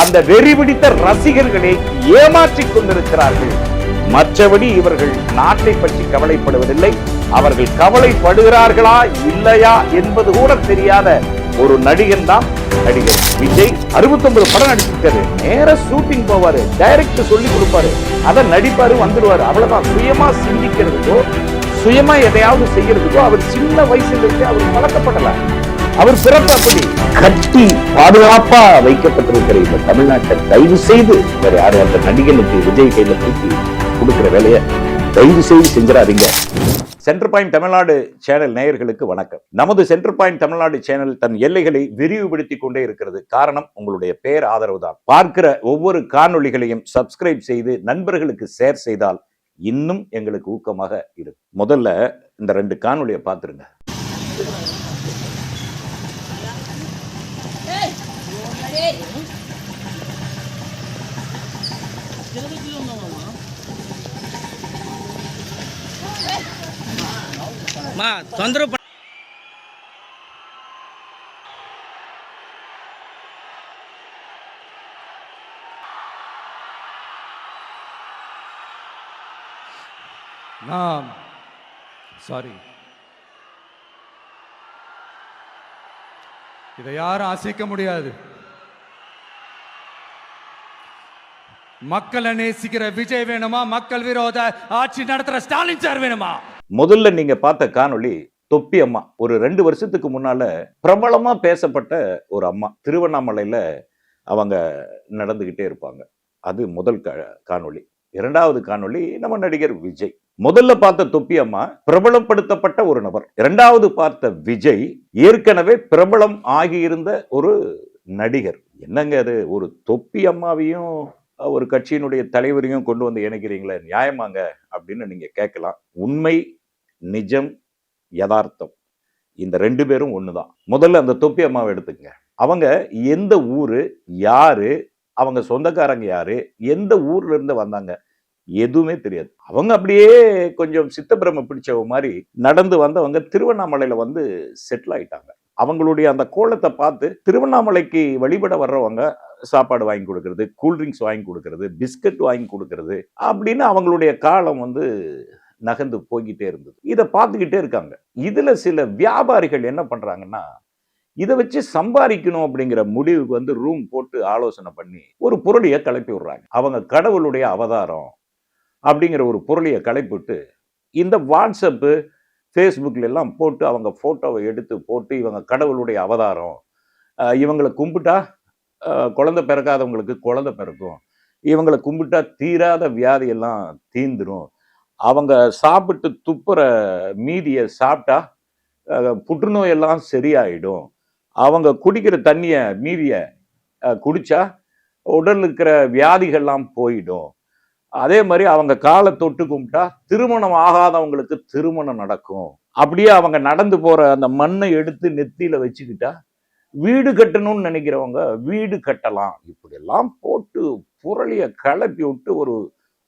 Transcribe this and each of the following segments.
அந்த வெறி பிடித்த ரசிகர்களை ஏமாற்றிக் கொண்டிருக்கிறார்கள். மற்றபடி இவர்கள் நாட்டை பற்றி கவலைப்படுவதில்லை. அவர்கள் கவலைப்படுகிறார்களா இல்லையா என்பது கூட தெரியாத ஒரு நடிகன் தான் நடிகர் விஜய். 69 படம் நடிச்சிருக்காரு. நேர ஷூட்டிங் போவாரு, டைரக்டர் சொல்லி கொடுப்பாரு, அதை நடிப்பாரு, வந்துடுவாரு. அவ்வளவுதான். சுயமா சிந்திக்கிறதுக்கோ சுயமா எதையாவது செய்யறதுக்கோ அவர் சின்ன வயசுல இருந்து அவர் வளர்க்கப்படல. அவர் பிறப்பு அப்படி கட்டி பாதுகாப்பா வைக்கப்பட்டிருக்கிற இந்த தமிழ்நாட்டை தயவு செய்து வேற யாரும் அந்த நடிகனுக்கு விஜய் கையில தூக்கி கொடுக்கிற வேலையை தயவு செய்து செஞ்சிடாதீங்க. சென்டர் பாயிண்ட் தமிழ்நாடு சேனல் நேயர்களுக்கு வணக்கம். நமது சென்டர் பாயிண்ட் தமிழ்நாடு சேனல் தன் எல்லைகளை விரிவுபடுத்திக் கொண்டே இருக்கிறது. காரணம் உங்களுடைய பேர் ஆதரவு தான். பார்க்கிற ஒவ்வொரு காணொளிகளையும் சப்ஸ்கிரைப் செய்து நண்பர்களுக்கு ஷேர் செய்தால் இன்னும் எங்களுக்கு ஊக்கமாக இருக்கு. முதல்ல இந்த 2 காணொளியை பார்த்துருங்க. தொந்தரவு சாரி, இதை யாரும் அசைக்க முடியாது. மக்களை நேசிக்கிற விஜய் வேணுமா, மக்கள் விரோத ஆட்சி நடத்துற ஸ்டாலின் சார் வேணுமா? முதல்ல நீங்க பார்த்த காணொளி தொப்பி அம்மா. ஒரு 2 வருஷத்துக்கு முன்னால பிரபலமா பேசப்பட்ட ஒரு அம்மா. திருவண்ணாமலையில அவங்க நடந்துகிட்டே இருப்பாங்க. அது முதல் காணொளி. 2வது காணொளி நம்ம நடிகர் விஜய். முதல்ல பார்த்த தொப்பி அம்மா பிரபலப்படுத்தப்பட்ட ஒரு நபர். 2வது பார்த்த விஜய் ஏற்கனவே பிரபலம் ஆகியிருந்த ஒரு நடிகர். என்னங்க அது, ஒரு தொப்பி அம்மாவையும் ஒரு கட்சியினுடைய தலைவரையும் கொண்டு வந்து இணைக்கிறீங்களே, நியாயமாங்க அப்படின்னு நீங்க கேட்கலாம். உண்மை, நிஜம், யதார்த்தம் இந்த 2 பேரும் ஒண்ணுதான். முதல்ல அந்த தொப்பி அம்மாவை எடுத்துக்கங்க. அவங்க எந்த ஊரு, யாரு, அவங்க சொந்தக்காரங்க யாரு, எந்த ஊர்ல இருந்து வந்தாங்க எதுவுமே தெரியாது. அவங்க அப்படியே கொஞ்சம் சித்தப்பிரம பிடிச்சவ மாதிரி நடந்து வந்தவங்க திருவண்ணாமலையில வந்து செட்டில் ஆயிட்டாங்க. அவங்களுடைய அந்த கோலத்தை பார்த்து திருவண்ணாமலைக்கு வழிபட வர்றவங்க சாப்பாடு வாங்கி கொடுக்கறது, கூல்ட்ரிங்க்ஸ் வாங்கி கொடுக்கறது, பிஸ்கட் வாங்கி கொடுக்கறது அப்படின்னு அவங்களுடைய காலம் வந்து நகர்ந்து போய்கிட்டே இருந்தது. இதை பார்த்துக்கிட்டே இருக்காங்க. இதுல சில வியாபாரிகள் என்ன பண்றாங்கன்னா, இதை வச்சு சம்பாதிக்கணும் அப்படிங்கிற முடிவுக்கு வந்து ரூம் போட்டு ஆலோசனை பண்ணி ஒரு பொருளியை கிளப்பி விடுறாங்க. அவங்க கடவுளுடைய அவதாரம் அப்படிங்கிற ஒரு பொருளியை கிளப்பிவிட்டு இந்த வாட்ஸ்அப்பு, ஃபேஸ்புக்கில் எல்லாம் போட்டு அவங்க போட்டோவை எடுத்து போட்டு இவங்க கடவுளுடைய அவதாரம், இவங்களை கும்பிட்டா குழந்தை பிறக்காதவங்களுக்கு குழந்தை பிறக்கும், இவங்களை கும்பிட்டா தீராத வியாதி எல்லாம் தீந்துரும், அவங்க சாப்பிட்டு துப்புற மீதியை சாப்பிட்டா புற்றுநோய் எல்லாம் சரியாயிடும், அவங்க குடிக்கிற தண்ணியை மீதியை குடிச்சா உடல் இருக்கிற வியாதிகள்லாம் போயிடும், அதே மாதிரி அவங்க காலை தொட்டு கும்பிட்டா திருமணம் ஆகாதவங்களுக்கு திருமணம் நடக்கும், அப்படியே அவங்க நடந்து போற அந்த மண்ணை எடுத்து நெத்தியில வச்சுக்கிட்டா வீடு கட்டணும்னு நினைக்கிறவங்க வீடு கட்டலாம். இப்படி எல்லாம் போட்டு புரளிய கிளப்பி விட்டு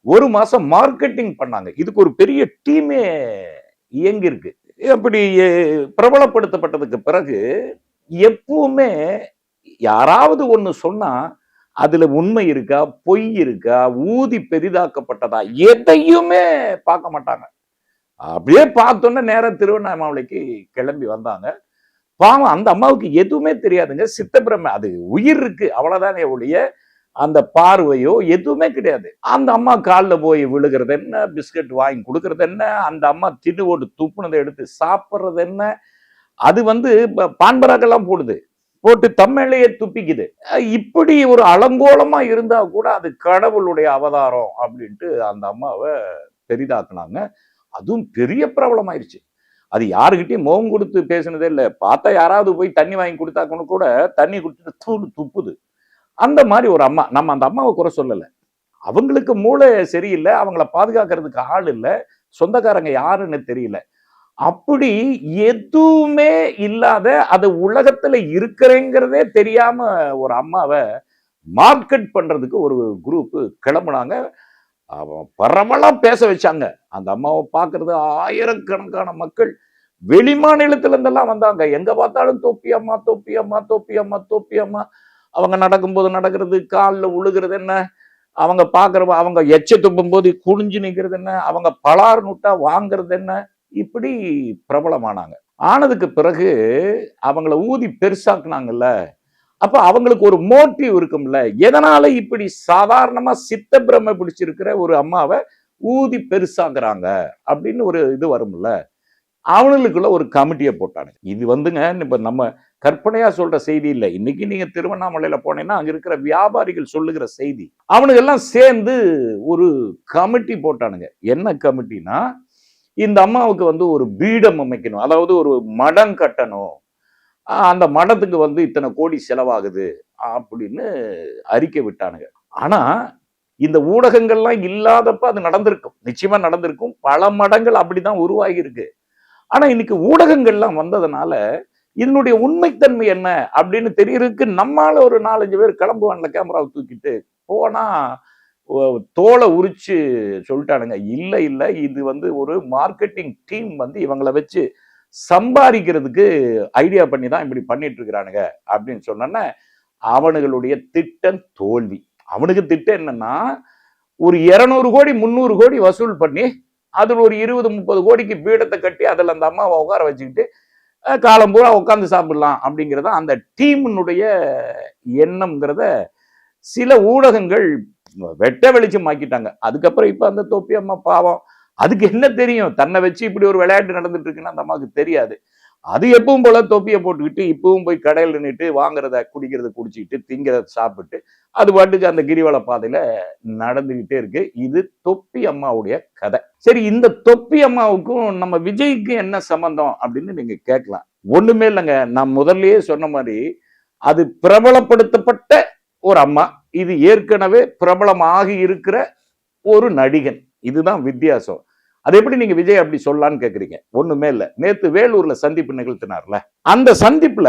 ஒரு மாசம் மார்க்கெட்டிங் பண்ணாங்க. இதுக்கு ஒரு பெரிய டீமே இயங்கிருக்கு. அப்படி பிரபலப்படுத்தப்பட்டதுக்கு பிறகு எப்பவுமே யாராவது ஒண்ணு சொன்னா அதுல உண்மை இருக்கா, பொய் இருக்கா, ஊதி பெரிதாக்கப்பட்டதா எதையுமே பார்க்க மாட்டாங்க. அப்படியே பார்த்தோன்னே நேரம் திருவண்ணாமலைக்கு கிளம்பி வந்தாங்க. பாவம் அந்த அம்மாவுக்கு எதுவுமே தெரியாதுங்க. சித்தப்பிரமை, அது உயிர் இருக்கு அவ்வளவுதானே ஒழிய அந்த பார்வையோ எதுவுமே கிடையாது. அந்த அம்மா காலில் போய் விழுகிறது என்ன, பிஸ்கட் வாங்கி கொடுக்கறது என்ன, அந்த அம்மா தின்னு ஓட்டு துப்புனதை எடுத்து சாப்பிட்றது என்ன, அது வந்து பான்பராக்கெல்லாம் போட்டு தம்மேலையே துப்பிக்குது. இப்படி ஒரு அலங்கோலமா இருந்தா கூட அது கடவுளுடைய அவதாரம் அப்படின்ட்டு அந்த அம்மாவை பெரிதாக்குனாங்க. அதுவும் பெரிய பிரபலம் ஆயிடுச்சு. அது யாருக்கிட்டையும் முகம் கொடுத்து பேசினதே இல்லை. பார்த்தா யாராவது போய் தண்ணி வாங்கி கொடுத்தாக்கன்னு கூட தண்ணி குடிச்சிட்டு துப்புது. அந்த மாதிரி ஒரு அம்மா. நம்ம அந்த அம்மாவை குறை சொல்லலை. அவங்களுக்கு மூளை சரியில்லை, அவங்கள பாதுகாக்கிறதுக்கு ஆள் இல்லை, சொந்தக்காரங்க யாருன்னு தெரியல. அப்படி எதுவுமே இல்லாத, அது உலகத்துல இருக்கிறேங்கிறதே தெரியாம ஒரு அம்மாவை மார்க்கெட் பண்றதுக்கு ஒரு குரூப் கிளம்புனாங்க. பரவலாம் பேச வச்சாங்க. அந்த அம்மாவை பார்க்கறது ஆயிரக்கணக்கான மக்கள் வெளி மாநிலத்துல இருந்தெல்லாம் வந்தாங்க. எங்க பார்த்தாலும் தொப்பி அம்மா, தொப்பி அம்மா, தொப்பி அம்மா, தொப்பி அம்மா. அவங்க நடக்கும்போது நடக்கிறது, காலில் உழுகிறது என்ன, அவங்க பார்க்குற அவங்க எச்ச துப்பும் போது குனிஞ்சு நிற்கிறது என்ன, அவங்க பலார் நுட்டா வாங்குறது என்ன, இப்படி பிரபலமானாங்க. ஆனதுக்கு பிறகு அவங்கள ஊதி பெருசாக்குனாங்கல்ல, அப்ப அவங்களுக்கு ஒரு மோட்டிவ் இருக்கும்ல, எதனால இப்படி சாதாரணமா சித்த பிரமை பிடிச்சிருக்கிற ஒரு அம்மாவை ஊதி பெருசாக்குறாங்க அப்படின்னு ஒரு இது வரும்ல. அவனுக்குள்ள ஒரு கமிட்டியை போட்டானுங்க. இது வந்துங்க இப்ப நம்ம கற்பனையா சொல்ற செய்தி இல்லை. இன்னைக்கு நீங்க திருவண்ணாமலையில போனீங்கன்னா அங்க இருக்கிற வியாபாரிகள் சொல்லுகிற செய்தி. அவனுங்க எல்லாம் சேர்ந்து ஒரு கமிட்டி போட்டானுங்க. என்ன கமிட்டினா, இந்த அம்மாவுக்கு வந்து ஒரு பீடம் அமைக்கணும், அதாவது ஒரு மடம் கட்டணும், அந்த மடத்துக்கு வந்து இத்தனை கோடி செலவாகுது அப்படின்னு அறிக்கை விட்டானுங்க. ஆனா இந்த ஊடகங்கள்லாம் இல்லாதப்ப அது நடந்திருக்கும், நிச்சயமா நடந்திருக்கும். பல மடங்கள் அப்படிதான் உருவாகி இருக்கு. ஆனா இன்னைக்கு ஊடகங்கள்லாம் வந்ததுனால இதனுடைய உண்மைத்தன்மை என்ன அப்படின்னு தெரியறதுக்கு நம்மால ஒரு 4-5 பேர் கிளம்புவான்ல, கேமராவை தூக்கிட்டு போனா தோலை உரிச்சு சொல்லிட்டானுங்க, இல்ல இல்ல இது வந்து ஒரு மார்க்கெட்டிங் டீம் வந்து இவங்களை வச்சு சம்பாதிக்கிறதுக்கு ஐடியா பண்ணி தான் இப்படி பண்ணிட்டு இருக்கிறானுங்க அப்படின்னு சொன்னோன்னே அவனுங்களுடைய திட்டம் தோல்வி. அவனுக்கு திட்டம் என்னன்னா, ஒரு 200 கோடி 300 கோடி வசூல் பண்ணி அதில் ஒரு 20-30 கோடிக்கு பீடத்தை கட்டி அதில் அந்த அம்மாவை உட்கார வச்சுக்கிட்டு காலம் பூரா உட்காந்து சாப்பிடலாம் அப்படிங்கிறத அந்த டீமுடைய எண்ணம்ங்கிறத சில ஊடகங்கள் வெட்ட வெளிச்சம் ஆக்கிட்டாங்க. அதுக்கப்புறம் இப்ப அந்த தொப்பி அம்மா பாவம், அதுக்கு என்ன தெரியும், தன்னை வச்சு இப்படி ஒரு விளையாட்டு நடந்துட்டு இருக்குன்னு அந்த அம்மாவுக்கு தெரியாது. அது எப்பவும் போல தொப்பியை போட்டுக்கிட்டு இப்பவும் போய் கடையில் நின்றுட்டு வாங்குறத குடிக்கிறத குடிச்சுக்கிட்டு திங்கிறத சாப்பிட்டு அது பாட்டுக்கு அந்த கிரிவல பாதையில நடந்துகிட்டே இருக்கு. இது தொப்பி அம்மாவுடைய கதை. சரி, இந்த தொப்பி அம்மாவுக்கும் நம்ம விஜய்க்கும் என்ன சம்பந்தம் அப்படின்னு நீங்க கேட்கலாம். ஒண்ணுமே இல்லைங்க, நான் முதல்லயே சொன்ன மாதிரி அது பிரபலப்படுத்தப்பட்ட ஒரு அம்மா, இது ஏற்கனவே பிரபலமாகி இருக்கிற ஒரு நடிகன். இதுதான் வித்தியாசம். அது எப்படி நீங்க விஜய் அப்படி சொல்லலான்னு கேக்குறீங்க? ஒண்ணுமே இல்ல, நேத்து வேலூர்ல சந்திப்பு நிகழ்த்தினார்ல, அந்த சந்திப்புல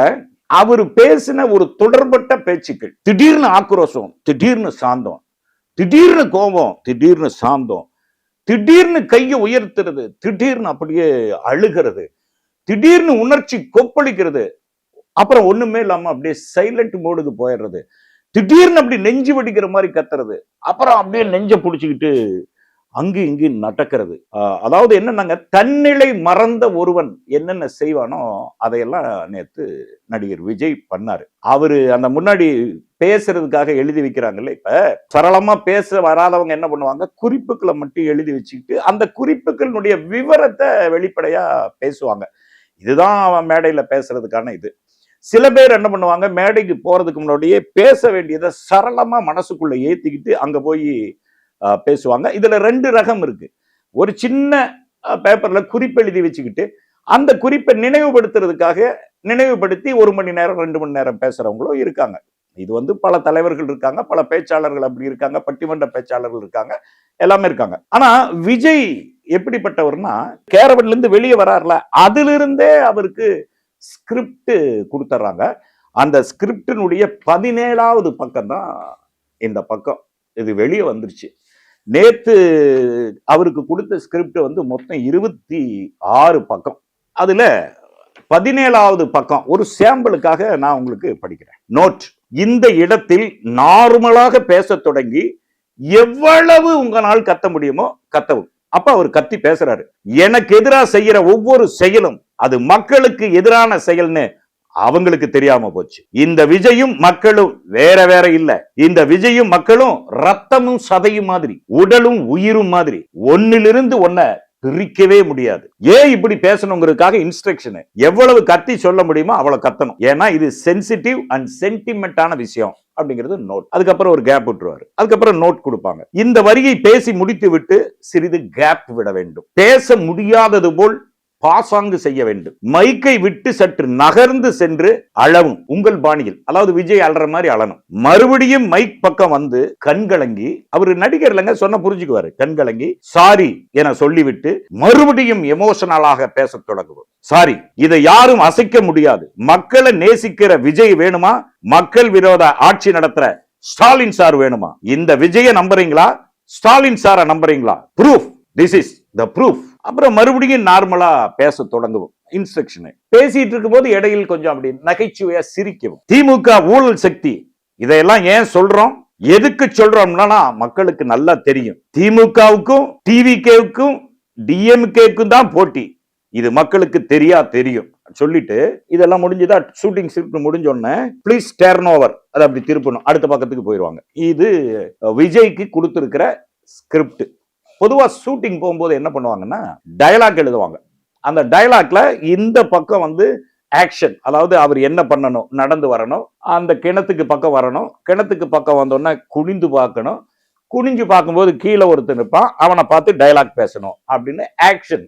அவரு பேசின ஒரு தொடர்பட்ட பேச்சுக்கள், திடீர்னு ஆக்ரோஷம், திடீர்னு சாந்தம், திடீர்னு கோபம், திடீர்னு சாந்தம், திடீர்னு கையை உயர்த்துறது, திடீர்னு அப்படியே அழுகிறது, திடீர்னு உணர்ச்சி கொப்பளிக்கிறது, அப்புறம் ஒண்ணுமே இல்லாம அப்படியே சைலண்ட் மோடுக்கு போயிடுறது, திடீர்னு அப்படி நெஞ்சு வெடிக்கிற மாதிரி கத்துறது, அப்புறம் அப்படியே நெஞ்ச புடிச்சுக்கிட்டு அங்கு இங்கு நடக்கிறது. அதாவது என்னன்னாங்க, தன்னிலை மறந்த ஒருவன் என்னென்ன செய்வானோ அதையெல்லாம் நேத்து நடிகர் விஜய் பண்ணாரு. அவரு அந்த முன்னாடி பேசுறதுக்காக எழுதி வைக்கிறாங்கல்ல, இப்ப சரளமா பேச வராதவங்க என்ன பண்ணுவாங்க, குறிப்புகளை மட்டும் எழுதி வச்சுக்கிட்டு அந்த குறிப்புகளுடைய விவரத்தை வெளிப்படையா பேசுவாங்க. இதுதான் அவன் மேடையில பேசுறதுக்கான இது. சில பேர் என்ன பண்ணுவாங்க, மேடைக்கு போறதுக்கு முன்னாடியே பேச வேண்டியதை சரளமா மனசுக்குள்ள ஏத்திக்கிட்டு அங்க போய் பேசுவாங்க. இதுல 2 ரகம் இருக்கு. ஒரு சின்ன பேப்பர்ல குறிப்பு எழுதி வச்சுக்கிட்டு அந்த குறிப்பை நினைவுபடுத்தி 1 மணி நேரம் 2 மணி நேரம் பேசுறவங்களும் இருக்காங்க. இது வந்து பல தலைவர்கள் இருக்காங்க, பல பேச்சாளர்கள் அப்படி இருக்காங்க, பட்டிமன்ற பேச்சாளர்கள் இருக்காங்க, எல்லாமே இருக்காங்க. ஆனா விஜய் எப்படிப்பட்டவர்னா, கேரவன்ல இருந்து வெளியே வராருல, அதிலிருந்தே அவருக்கு ஸ்கிரிப்ட் கொடுத்துறாங்க. அந்த ஸ்கிரிப்டினுடைய 17வது பக்கம் தான் இந்த பக்கம். இது வெளியே வந்துருச்சு. நேத்து அவருக்கு கொடுத்த ஸ்கிரிப்ட் வந்து மொத்தம் 26 பக்கம். அதுல 17வது பக்கம் ஒரு சாம்பிளுக்காக நான் உங்களுக்கு படிக்கிறேன். நோட்: இந்த இடத்தில் நார்மலாக பேச தொடங்கி எவ்வளவு உங்களால் கத்த முடியுமோ கத்தவும். அப்ப அவர் கத்தி பேசுறாரு. எனக்கு எதிராக செய்யற ஒவ்வொரு செயலும் அது மக்களுக்கு எதிரான செயல்னு அவங்களுக்கு தெரியாம போச்சு. இந்த விஜயும் மக்களும் வேற வேற இல்ல. இந்த விஜயும் மக்களும் ரத்தமும் சதையும் மாதிரி, உடலும் உயிரும் மாதிரி, ஒன்னிலிருந்து ஒன்ன பிரிக்கவே முடியாது. ஏன் இப்படி பேசணுங்கிறதுக்காக இன்ஸ்ட்ரக்ஷன் எவ்வளவு கத்தி சொல்ல முடியுமோ அவ்வளவு கத்தணும். ஏன்னா இது சென்சிட்டிவ் அண்ட் சென்டிமெண்டான விஷயம் அப்படிங்கிறது நோட். அதுக்கப்புறம் ஒரு கேப் விட்டுருவாரு. அதுக்கப்புறம் நோட் கொடுப்பாங்க. இந்த வரியை பேசி முடித்து விட்டு சிறிது கேப் விட வேண்டும். பேச முடியாதது போல் பாசாங்கு செய்ய வேண்டும். மைக்கை விட்டு சற்று நகர்ந்து சென்று அளவும் உங்கள் பாணியில். அதாவது விஜய் அலற மாதிரி அழணும். மறுபடியும் மைக் பக்கம் வந்து கண்கலங்கி, அவரு நடிகர் இல்லைங்க, சொன்ன புரிஞ்சுக்குவாரு, கண்கலங்கி சாரி என சொல்லிவிட்டு மறுபடியும் எமோஷனலாக பேச தொடங்குவோம். சாரி, இதை யாரும் அசைக்க முடியாது. மக்களை நேசிக்கிற விஜய் வேணுமா, மக்கள் விரோத ஆட்சி நடத்துற ஸ்டாலின் சார் வேணுமா? இந்த விஜய நம்புறீங்களா, ஸ்டாலின் சார நம்புறீங்களா? Proof, this is the proof. அப்புறம் மறுபடியும் நார்மலா பேச தொடங்குவோம். இன்ஸ்ட்ரக்ஷன் பேசிட்டு இருக்கும் போது இடையில் கொஞ்சம் அப்படி நகைச்சுவையா சிரிக்கவும். திமுக ஊழல் சக்தி இதையெல்லாம் ஏன் சொல்றோம், எதுக்கு சொல்றோம்னா மக்களுக்கு நல்லா தெரியும். திமுகவுக்கும் டிவிகேவுக்கும் டிஎம்கேக்கும் தான் போட்டி. இது மக்களுக்கு தெரியும் சொல்லிட்டு இதெல்லாம் முடிஞ்சுதா, ஷூட்டிங் ஸ்கிரிப்ட் முடிஞ்ச உடனே ப்ளீஸ் டர்ன் ஓவர், அதை அப்படி திருப்பணும், அடுத்த பக்கத்துக்கு போயிடுவாங்க. இது விஜய்க்கு கொடுத்திருக்கிற ஸ்கிரிப்ட். பொதுவா ஷூட்டிங் போகும்போது என்ன பண்ணுவாங்கன்னா டயலாக் எழுதுவாங்க. அந்த டயலாக்ல இந்த பக்கம் வந்து ஆக்ஷன், அதாவது அவர் என்ன பண்ணணும், நடந்து வரணும், அந்த கிணத்துக்கு பக்கம் வரணும், கிணத்துக்கு பக்கம் வந்தோன்னா குனிந்து பார்க்கணும், குனிஞ்சு பார்க்கும்போது கீழே ஒருத்தர் நிற்பான், அவனை பார்த்து டயலாக் பேசணும் அப்படின்னு ஆக்ஷன்.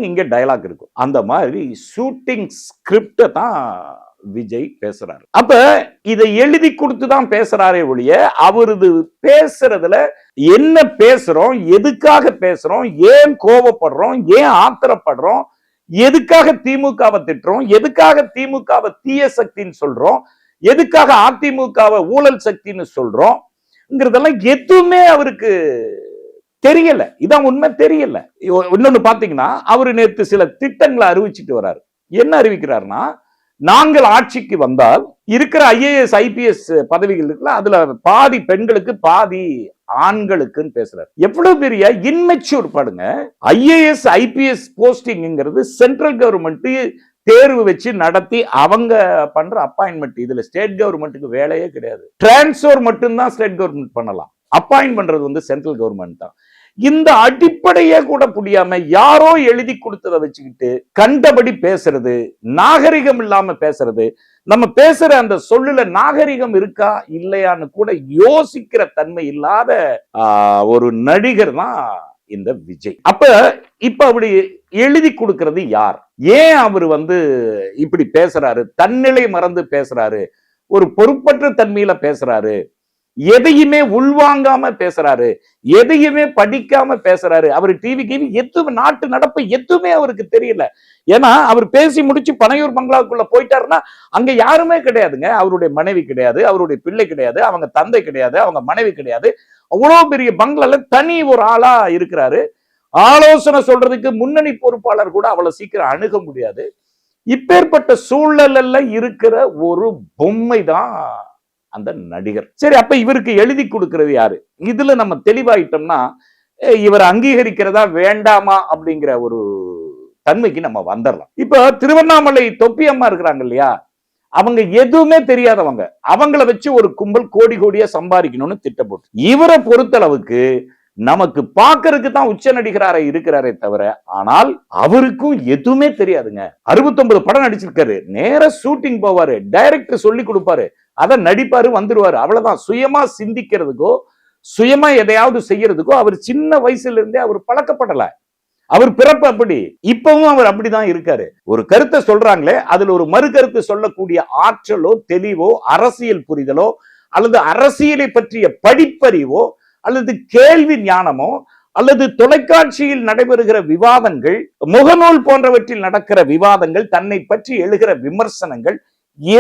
இங்க டயலாக் இருக்கும். அந்த மாதிரி ஷூட்டிங் ஸ்கிரிப்ட தான் விஜய் பேசுறாரு. அப்ப இதை எழுதி கொடுத்து தான் பேசுறாரே ஒழிய அவரது பேசுறதுல என்ன பேசுறோம், எதுக்காக பேசுறோம், ஏன் கோபப்படுறோம், ஏன் ஆத்திரப்படுறோம், எதுக்காக திமுகவை திட்டுறோம், எதுக்காக திமுகவை தீய சக்தின்னு சொல்றோம், எதுக்காக அதிமுகவை ஊழல் சக்தின்னு சொல்றோம், எதுவுமே அவருக்கு தெரியல. இதான் உண்மை, தெரியல. இன்னொன்னு பாத்தீங்கன்னா அவரு நேற்று சில திட்டங்களை அறிவிச்சுட்டு வர்றாரு. என்ன அறிவிக்கிறாருன்னா, நாங்கள் ஆட்சிக்கு வந்தால் இருக்கிற ஐஏஎஸ் ஐபிஎஸ் பதவிகள் இருக்குல்ல, அதுல பாதி பெண்களுக்கு பாதி ஆண்களுக்குன்னு பேசுறாரு. எவ்வளவு பெரிய இன்மெச்சூர் பாடுங்க. ஐஏஎஸ் ஐபிஎஸ் போஸ்டிங்கிறது சென்ட்ரல் கவர்மெண்ட் தேர்வு வச்சு நடத்தி அவங்க பண்ற அப்பாயின்மெண்ட். இதுல ஸ்டேட் கவர்மெண்ட்டுக்கு வேலையே கிடையாது. டிரான்ஸ்ஃபர் மட்டும்தான் ஸ்டேட் கவர்மெண்ட் பண்ணலாம், அப்பாயின்ட் பண்றது வந்து சென்ட்ரல் கவர்மெண்ட் தான். இந்த அடிப்படையே கூட புரியாம யாரோ எழுதி கொடுத்ததை வச்சுக்கிட்டு கண்டபடி பேசுறது, நாகரிகம் இல்லாம பேசுறது, நம்ம பேசுற அந்த சொல்லுல நாகரிகம் இருக்கா இல்லையான்னு கூட யோசிக்கிற தன்மை இல்லாத ஒரு நடிகர் தான் இந்த விஜய். இப்ப அப்படி எழுதி கொடுக்கிறது யார்? ஏன் அவர் வந்து இப்படி பேசுறாரு, தன்னிலை மறந்து பேசுறாரு, ஒரு பொறுப்பற்ற தன்மையில பேசுறாரு, எதையுமே உள்வாங்காம பேசுறாரு, எதையுமே படிக்காம பேசுறாரு. அவர் டிவி எதுவுமே நாட்டு நடப்பு எதுவுமே அவருக்கு தெரியல. ஏன்னா அவர் பேசி முடிச்சு பனையூர் பங்களாவுக்குள்ள போயிட்டாருன்னா அங்க யாருமே கிடையாதுங்க. அவருடைய மனைவி கிடையாது, அவருடைய பிள்ளை கிடையாது, அவங்க தந்தை கிடையாது, அவங்க மனைவி கிடையாது. அவ்வளவு பெரிய பங்களால தனி ஒரு ஆளா இருக்கிறாரு. ஆலோசனை சொல்றதுக்கு முன்னணி பொறுப்பாளர் கூட அவ்வளவு சீக்கிரம் அணுக முடியாது. இப்பேற்பட்ட சூழல்ல இருக்கிற ஒரு பொம்மை தான் அந்த நடிகர். சரி, அப்ப இவருக்கு எழுதி கொடுக்கிறது யாரு? இதுல நம்ம தெளிவாயிட்டோம்னா இவர் அங்கீகரிக்கிறதா வேண்டாமா அப்படிங்கிற ஒரு தன்மைக்கு நம்ம வந்துடலாம். இப்ப திருவண்ணாமலை தொப்பி அம்மா இருக்கிறாங்க இல்லையா, அவங்க எதுவுமே தெரியாதவங்க. அவங்கள வச்சு ஒரு கும்பல் கோடி கோடியா சம்பாதிக்கணும்னு திட்டம் போட்டு, இவரை பொறுத்தளவுக்கு நமக்கு பாக்குறதுக்கு தான் உச்ச நடிகராக இருக்கிறாரே தவிர, ஆனால் அவருக்கும் எதுவுமே தெரியாதுங்க. 69 படம் நடிச்சிருக்காரு. நேர ஷூட்டிங் போவாரு, டைரக்டர் சொல்லி கொடுப்பாரு, அதை நடிப்பாரு, வந்துருவாரு. அவ்வளவுதான். சுயமா சிந்திக்கிறதுக்கோ சுயமா எதையாவது செய்யறதுக்கோ அவர் சின்ன வயசுல இருந்தே அவர் பழக்கப்படல. அவர் பிறப்பு அப்படி, இப்பவும் அவர் அப்படிதான் இருக்காரு. ஒரு கருத்தை சொல்றாங்களே, அதுல ஒரு மறு கருத்து சொல்லக்கூடிய ஆற்றலோ தெளிவோ அரசியல் புரிதலோ அல்லது அரசியலை பற்றிய படிப்பறிவோ அல்லது கேள்வி ஞானமோ அல்லது தொலைக்காட்சியில் நடைபெறுகிற விவாதங்கள், முகநூல் போன்றவற்றில் நடக்கிற விவாதங்கள், தன்னை பற்றி எழுகிற விமர்சனங்கள்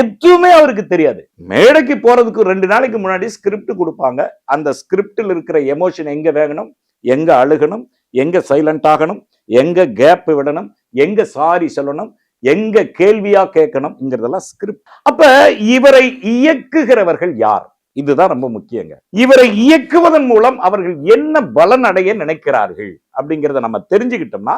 எதுவுமே அவருக்கு தெரியாது. மேடைக்கு போறதுக்கு 2 நாளைக்கு முன்னாடி ஸ்கிரிப்ட் கொடுப்பாங்க. அந்த ஸ்கிரிப்டில் இருக்கிற எமோஷன் எங்க வேகணும், எங்க அழுகணும், எங்க சைலண்ட் ஆகணும், எங்க கேப் விடணும், எங்க சாரி சொல்லணும், எங்க கேள்வியா கேட்கணும்ங்கிறதெல்லாம் ஸ்கிரிப்ட். அப்ப இவரை இயக்குகிறவர்கள் யார்? இதுதான் ரொம்ப முக்கியங்க. இவரை இயக்குவதன் மூலம் அவர்கள் என்ன பலன் அடைய நினைக்கிறார்கள் அப்படிங்கிறத நம்ம தெரிஞ்சுக்கிட்டோம்னா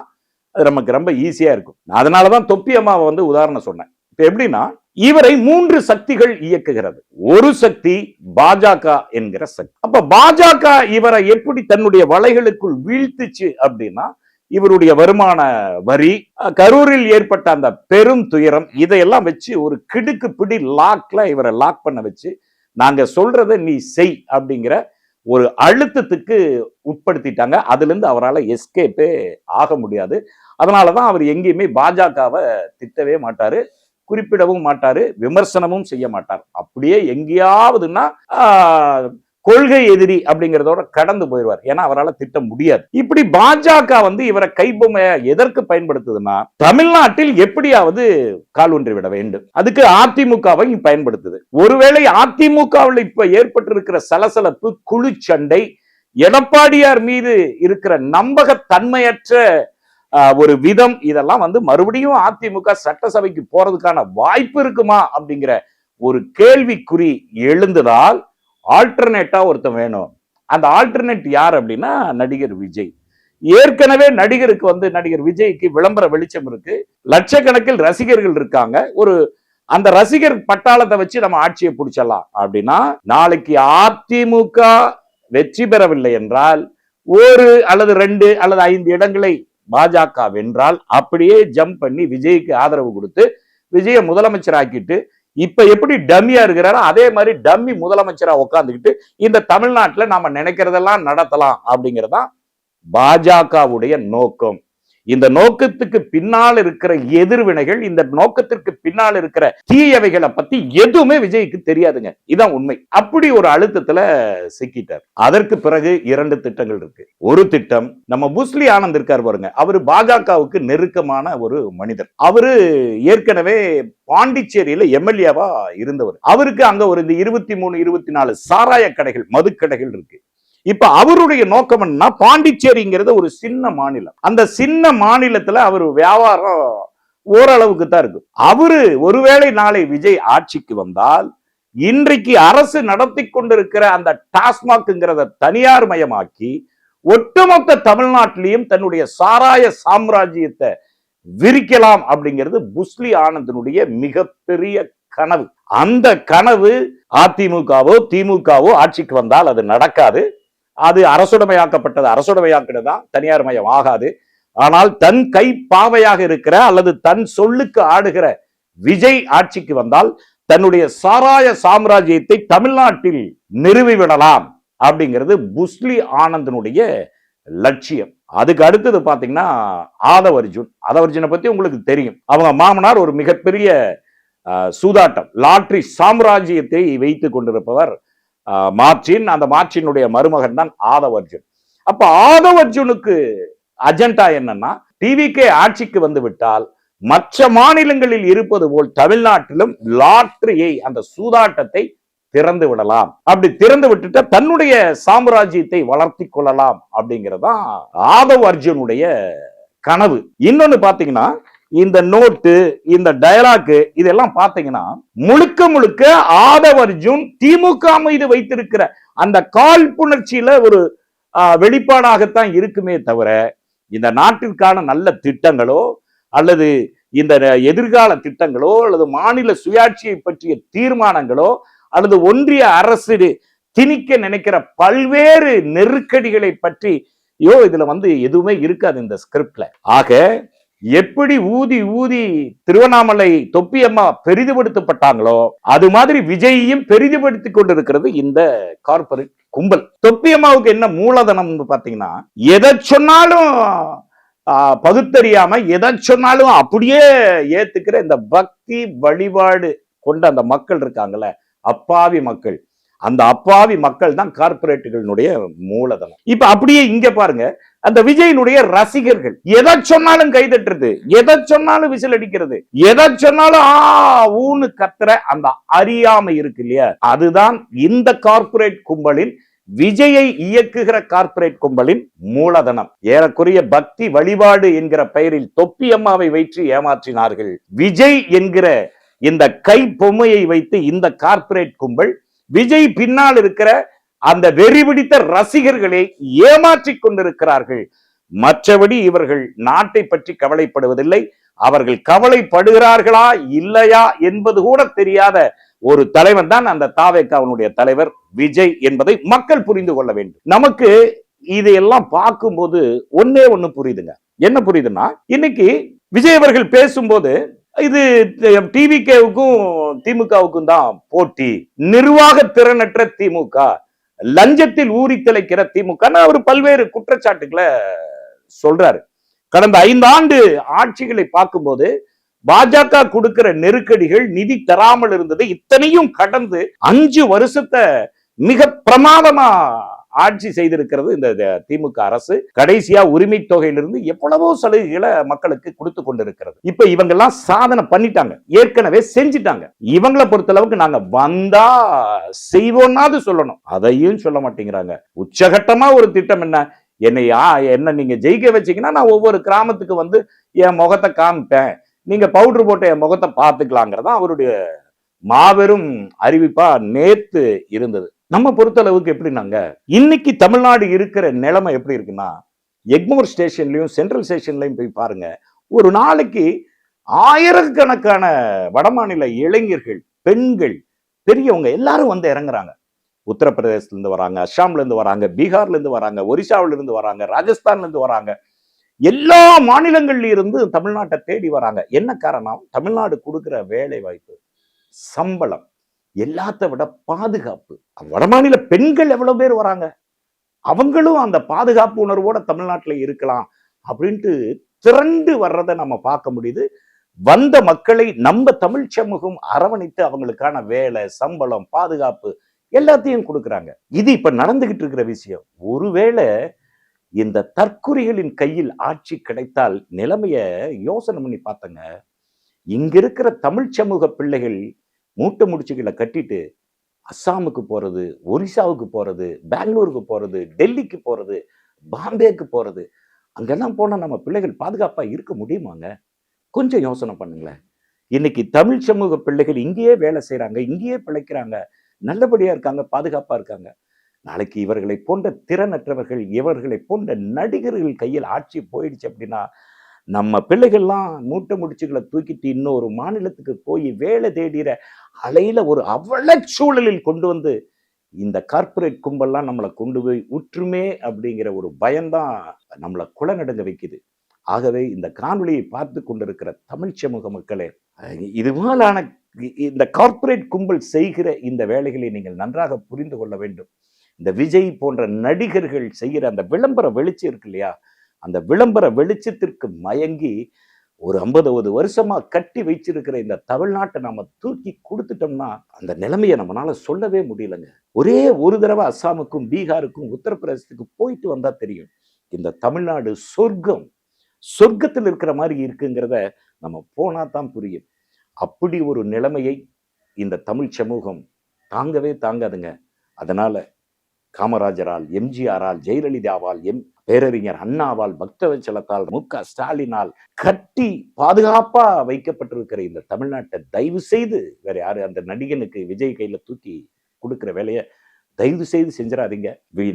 அது நமக்கு ரொம்ப ஈஸியா இருக்கும். அதனாலதான் தொப்பி அம்மாவை வந்து உதாரணம் சொன்னேன். இப்ப எப்படின்னா, இவரை 3 சக்திகள் இயக்குகிறது. ஒரு சக்தி பாஜக என்கிற சக்தி. அப்ப பாஜக இவரை எப்படி தன்னுடைய வலைகளுக்குள் வீழ்த்துச்சு அப்படின்னா, இவருடைய வருமான வரி, கரூரில் ஏற்பட்ட அந்த பெரும் துயரம், இதையெல்லாம் வச்சு ஒரு கிடுக்கு பிடி லாக்ல இவரை லாக் பண்ண வச்சு, நாங்க சொல்றத நீ செய் அப்படிங்கிற ஒரு அழுத்தத்துக்கு உட்படுத்திட்டாங்க. அதுல இருந்து அவரால் எஸ்கேப்பே ஆக முடியாது. அதனாலதான் அவர் எங்கேயுமே பாஜகவை திட்டவே மாட்டாரு, குறிப்பிடவும் மாட்டாரு, விமர்சனமும் செய்ய மாட்டார். அப்படியே எங்கேயாவதுன்னா கொள்கை எதிரி அப்படிங்கிறதோட கடந்து போயிடுவார். ஏன்னா அவரால் திட்ட முடியாது. இப்படி பாஜக வந்து இவரை கைபொம்மைய எதற்கு பயன்படுத்துதுன்னா, தமிழ்நாட்டில் எப்படியாவது கால் ஊன்றி விட வேண்டும். அதுக்கு அதிமுகவை பயன்படுத்துது. ஒருவேளை அதிமுகவில் இப்ப ஏற்பட்டிருக்கிற சலசலப்பு, குழு சண்டை, எடப்பாடியார் மீது இருக்கிற நம்பகத்தன்மையற்ற ஒரு விதம், இதெல்லாம் வந்து மறுபடியும் அதிமுக சட்டசபைக்கு போறதுக்கான வாய்ப்பு இருக்குமா அப்படிங்கிற ஒரு கேள்விக்குறி எழுந்ததால் ஆல்டர்னேட்டா ஒருத்தன் வேணும். அந்த ஆல்டர்னேட் யார் அப்படின்னா நடிகர் விஜய். ஏற்கனவே நடிகருக்கு நடிகர் விஜய்க்கு விளம்பர வெளிச்சம் இருக்கு, லட்சக்கணக்கில் ரசிகர்கள் இருக்காங்க. அந்த ரசிகர் பட்டாளத்தை வச்சு நம்ம ஆட்சியை பிடிச்சிடலாம் அப்படின்னா, நாளைக்கு அதிமுக வெற்றி பெறவில்லை என்றால் 1 அல்லது 2 அல்லது 5 இடங்களை பாஜக வென்றால் அப்படியே ஜம்ப் பண்ணி விஜய்க்கு ஆதரவு கொடுத்து விஜய முதலமைச்சர் ஆக்கிட்டு, இப்ப எப்படி டம்மியா இருக்கிறாரோ அதே மாதிரி டம்மி முதலமைச்சரா உட்கார்ந்துக்கிட்டு இந்த தமிழ்நாட்டுல நாம நினைக்கிறதெல்லாம் நடத்தலாம் அப்படிங்கறதான் பாஜகவுடைய நோக்கம். இந்த நோக்கத்துக்கு பின்னால் இருக்கிற எதிர்வினைகள், இந்த நோக்கத்திற்கு பின்னால் இருக்கிற தீயவைகளை பத்தி எதுவுமே விஜய்க்கு தெரியாதுங்க. இதான் உண்மை. அப்படி ஒரு அழுத்தத்துல சிக்கிட்டார். அதற்கு பிறகு 2 திட்டங்கள் இருக்கு. ஒரு திட்டம், நம்ம புஸ்லி ஆனந்த் இருக்கார் பாருங்க, அவரு பாஜகவுக்கு நெருக்கமான ஒரு மனிதர். அவரு ஏற்கனவே பாண்டிச்சேரியில எம்எல்ஏவா இருந்தவர். அவருக்கு அங்க ஒரு 23, 24 சாராய கடைகள், மதுக்கடைகள் இருக்கு. இப்ப அவருடைய நோக்கம் என்ன, பாண்டிச்சேரிங்கிறது ஒரு சின்ன மாநிலம். அந்த சின்ன மாநிலத்துல அவர் வியாபாரம் ஓரளவுக்கு தான் இருக்கு. அவரு ஒருவேளை நாளை விஜய் ஆட்சிக்கு வந்தால் இன்றைக்கு அரசு நடத்தி கொண்டிருக்கிற அந்த டாஸ்மாக்ங்கிறத தனியார் மயமாக்கி ஒட்டுமொத்த தமிழ்நாட்டிலையும் தன்னுடைய சாராய சாம்ராஜ்யத்தை விரிக்கலாம் அப்படிங்கிறது புஸ்லி ஆனந்தனுடைய மிகப்பெரிய கனவு. அந்த கனவு அதிமுகவோ திமுகவோ ஆட்சிக்கு வந்தால் அது நடக்காது. அது அரசுடைமையாக்கப்பட்டது, அரசுடைமையாக்கினதான், தனியார் மயம் ஆகாது. ஆனால் தன் கை பாவையாக இருக்கிற அல்லது தன் சொல்லுக்கு ஆடுகிற விஜய் ஆட்சிக்கு வந்தால் தன்னுடைய சாராய சாம்ராஜ்யத்தை தமிழ்நாட்டில் நிறுவிவிடலாம் அப்படிங்கிறது புஸ்லி ஆனந்தனுடைய லட்சியம். அதுக்கு அடுத்தது பாத்தீங்கன்னா ஆதவ் அர்ஜுன். ஆதவ் அர்ஜுனை பத்தி உங்களுக்கு தெரியும். அவங்க மாமனார் ஒரு மிகப்பெரிய சூதாட்டம், லாட்டரி சாம்ராஜ்யத்தை வைத்துக் கொண்டிருப்பவர் மார்டின். அந்த மார்டினுடைய மருமகன் தான் ஆதவ் அர்ஜுன். அப்ப ஆதவ் அர்ஜுனுக்கு அஜெண்டா என்னன்னா, டிவிகே ஆட்சிக்கு வந்து விட்டால் மற்ற மாநிலங்களில் இருப்பது போல் தமிழ்நாட்டிலும் லாட்டரியை, அந்த சூதாட்டத்தை திறந்து விடலாம். அப்படி திறந்து விட்டுட்டு தன்னுடைய சாம்ராஜ்யத்தை வளர்த்தி கொள்ளலாம் அப்படிங்கிறதான் ஆதவ் அர்ஜுனுடைய கனவு. இன்னொன்னு பாத்தீங்கன்னா, இந்த நோட்டு, இந்த டயலாக், இதெல்லாம் பாத்தீங்கன்னா முழுக்க முழுக்க ஆதவ் அர்ஜுன் திமுக மீது வைத்திருக்கிற அந்த காழ்ப்புணர்ச்சியில ஒரு வெளிப்பாடாகத்தான் இருக்குமே தவிர, இந்த நாட்டிற்கான நல்ல திட்டங்களோ அல்லது இந்த எதிர்கால திட்டங்களோ அல்லது மாநில சுயாட்சியை பற்றிய தீர்மானங்களோ அல்லது ஒன்றிய அரசு திணிக்க நினைக்கிற பல்வேறு நெருக்கடிகளை பற்றி இதுல எதுவுமே இருக்காது இந்த ஸ்கிரிப்ட்ல. ஆக எப்படி ஊதி ஊதி திருவண்ணாமலை தொப்பியம்மா பெரிதுபடுத்தப்பட்டாங்களோ அது மாதிரி விஜயையும் பெரிதுபடுத்திக் கொண்டிருக்கிறது இந்த கார்பரேட் கும்பல். தொப்பியம்மாவுக்கு என்ன மூலதனம் பாத்தீங்கன்னா, எதை சொன்னாலும் பகுத்தறியாம எதை சொன்னாலும் அப்படியே ஏத்துக்கிற இந்த பக்தி வழிபாடு கொண்ட அந்த மக்கள் இருக்காங்கல்ல, அப்பாவி மக்கள், அந்த அப்பாவி மக்கள் தான் கார்பரேட்டுகளுடைய மூலதனம். இப்ப அப்படியே இங்க பாருங்க, அந்த விஜயினுடைய ரசிகர்கள் எதை சொன்னாலும் கைதட்டுறது, எதை சொன்னாலும் விசில் அடிக்கிறது, எதை சொன்னாலும் ஊன்னு கத்துற அந்த அறியாமை இருக்கு இல்லையா, அதுதான் இந்த கார்பரேட் கும்பலின், விஜயை இயக்குகிற கார்பரேட் கும்பலின் மூலதனம். ஏறக்குறைய பக்தி வழிபாடு என்கிற பெயரில் தொப்பி அம்மாவை வைத்து ஏமாற்றினார்கள். விஜய் என்கிற இந்த கை பொம்மையை வைத்து இந்த கார்பரேட் கும்பல் விஜய் பின்னால் இருக்கிற அந்த வெறி பிடித்த ரசிகர்களை ஏமாற்றிக் கொண்டிருக்கிறார்கள். மற்றபடி இவர்கள் நாட்டை பற்றி கவலைப்படுவதில்லை. அவர்கள் கவலைப்படுகிறார்களா இல்லையா என்பது கூட தெரியாத ஒரு தலைவன் தான் அந்த தாவேகாவினுடைய தலைவர் விஜய் என்பதை மக்கள் புரிந்து கொள்ள வேண்டும். நமக்கு இதையெல்லாம் பார்க்கும்போது ஒன்னே ஒண்ணு புரியுதுங்க. என்ன புரியுதுன்னா, இன்னைக்கு விஜய் அவர்கள் பேசும்போது இது டிவிகேவுக்கும் திமுகவுக்கும் தான் போட்டி, நிர்வாக திறனற்ற திமுக, லஞ்சத்தில் ஊறி திளைக்கிற திமுக, அவர் பல்வேறு குற்றச்சாட்டுகளை சொல்றாரு. கடந்த 5 ஆண்டு ஆட்சிகளை பார்க்கும்போது பாஜக கொடுக்கிற நெருக்கடிகள், நிதி தராமல் இருந்தது, இத்தனையும் கடந்து 5 வருஷத்தை மிக பிரமாதமா ஆட்சி செய்திருக்கிறது இந்த திமுக அரசு. கடைசியா உரிமை தொகையிலிருந்து எவ்வளவோ சலுகைகளை மக்களுக்கு கொடுத்து கொண்டிருக்கிறது. இப்ப இவங்க எல்லாம் சாதனை பண்ணிட்டாங்க, ஏற்கனவே செஞ்சிட்டாங்க. இவங்களை பொறுத்தளவுக்கு நாங்க வந்தா செய்வோம்னாது சொல்லணும், அதையும் சொல்ல மாட்டேங்கிறாங்க. உச்சகட்டமா ஒரு திட்டம் என்ன நீங்க ஜெயிக்க வச்சீங்கன்னா நான் ஒவ்வொரு கிராமத்துக்கு என் முகத்தை காமிப்பேன், நீங்க பவுடர் போட்ட என் முகத்தை பார்த்துக்கலாங்கிறதா அவருடைய மாபெரும் அறிவிப்பா நேத்து இருந்தது. நம்ம பொறுத்த அளவுக்கு எப்படின்னாங்க, இன்னைக்கு தமிழ்நாடு இருக்கிற நிலைமை எப்படி இருக்குன்னா, எக்மோர் ஸ்டேஷன்லயும் சென்ட்ரல் ஸ்டேஷன்லயும் போய் பாருங்க, ஒரு நாளைக்கு ஆயிரக்கணக்கான வடமாநில இளைஞர்கள், பெண்கள், பெரியவங்க எல்லாரும் வந்து இறங்குறாங்க. உத்தரப்பிரதேசத்துல இருந்து வராங்க, அஸ்ஸாம்ல இருந்து வராங்க, பீகார்ல இருந்து வராங்க, ஒரிசாவில இருந்து வராங்க, ராஜஸ்தான்ல இருந்து வராங்க. எல்லா மாநிலங்கள்ல இருந்து தமிழ்நாட்டை தேடி வராங்க. என்ன காரணம்? தமிழ்நாடு கொடுக்கிற வேலை வாய்ப்பு, சம்பளம், எல்லாத்த விட பாதுகாப்பு. வடமாநில பெண்கள் எவ்வளவு பேர் வராங்க, அவங்களும் அந்த பாதுகாப்பு உணர்வோட தமிழ்நாட்டில் இருக்கலாம் அப்படின்ட்டு திரண்டு வர்றதை நம்ம பார்க்க முடியுது. வந்த மக்களை நம்ம தமிழ் சமூகம் அரவணைத்து அவங்களுக்கான வேலை, சம்பளம், பாதுகாப்பு எல்லாத்தையும் கொடுக்குறாங்க. இது இப்ப நடந்துகிட்டு இருக்கிற விஷயம். ஒருவேளை இந்த தற்குறிகளின் கையில் ஆட்சி கிடைத்தால் நிலைமைய யோசனை பண்ணி பார்த்தங்க. இங்க இருக்கிற தமிழ் சமூக பிள்ளைகள் மூட்டை முடிச்சுகளை கட்டிட்டு அஸ்ஸாமுக்கு போறது, ஒரிசாவுக்கு போறது, பெங்களூருக்கு போறது, டெல்லிக்கு போறது, பாம்பேக்கு போறது, அங்கெல்லாம் போனா நம்ம பிள்ளைகள் பாதுகாப்பா இருக்க முடியுமாங்க? கொஞ்சம் யோசனை பண்ணுங்களேன். இன்னைக்கு தமிழ் சமூக பிள்ளைகள் இங்கேயே வேலை செய்யறாங்க, இங்கேயே பிழைக்கிறாங்க, நல்லபடியா இருக்காங்க, பாதுகாப்பா இருக்காங்க. நாளைக்கு இவர்களை போன்ற திறனற்றவர்கள், இவர்களை போன்ற நடிகர்கள் கையில் ஆட்சி போயிடுச்சு அப்படின்னா, நம்ம பிள்ளைகள்லாம் மூட்டை முடிச்சுகளை தூக்கிட்டு இன்னொரு மாநிலத்துக்கு போய் வேலை தேடிற அலையில ஒரு அவல சூழலில் கொண்டு வந்து இந்த கார்ப்பரேட் கும்பல்லாம் நம்மளை கொண்டு போய் உற்றுமே அப்படிங்கிற ஒரு பயம்தான் நம்மளை குளநடுங்க வைக்குது. ஆகவே இந்த காணொளியை பார்த்து கொண்டிருக்கிற தமிழ் சமூக மக்களே, இது போலான இந்த கார்ப்பரேட் கும்பல் செய்கிற இந்த வேலைகளை நீங்கள் நன்றாக புரிந்து கொள்ள வேண்டும். இந்த விஜய் போன்ற நடிகர்கள் செய்கிற அந்த விளம்பர வெளிச்சம் இருக்கு இல்லையா, அந்த விளம்பர வெளிச்சத்திற்கு மயங்கி ஒரு 50 வருஷமா கட்டி வச்சிருக்கிற இந்த தமிழ்நாட்டை நம்ம தூக்கி கொடுத்துட்டோம்னா அந்த நிலைமையை நம்மளால சொல்லவே முடியலங்க. ஒரே ஒரு தடவை அஸ்ஸாமுக்கும் பீகாருக்கும் உத்தரப்பிரதேசத்துக்கு போயிட்டு வந்தா தெரியும், இந்த தமிழ்நாடு சொர்க்கம், சொர்க்கத்தில் இருக்கிற மாதிரி இருக்குங்கிறத நம்ம போனா தான் புரியும். அப்படி ஒரு நிலைமையை இந்த தமிழ் சமூகம் தாங்கவே தாங்காதுங்க. அதனால காமராஜரால், எம்ஜிஆரால், ஜெயலலிதாவால், பேரறிஞர் அண்ணாவால், பக்தவச்சலத்தால், மு.க. ஸ்டாலினால் கட்டி பாதுகாப்பா வைக்கப்பட்டிருக்கிற இந்த தமிழ்நாட்டை தயவு செய்து வேற யாரு அந்த நடிகனுக்கு விஜய் கையில தூக்கி கொடுக்கிற வேலையை தயவு செய்து செஞ்சிடாதீங்க.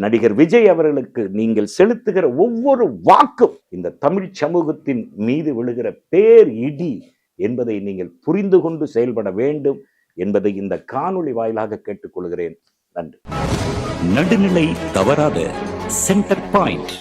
நடிகர் விஜய் அவர்களுக்கு நீங்கள் செலுத்துகிற ஒவ்வொரு வாக்கும் இந்த தமிழ் சமூகத்தின் மீது விழுகிற பேர் இடி என்பதை நீங்கள் புரிந்து கொண்டு செயல்பட வேண்டும் என்பதை இந்த காணொளி வாயிலாக கேட்டுக்கொள்கிறேன். நன்றி. நடுநிலை தவறாத சென்டர் பாயிண்ட்.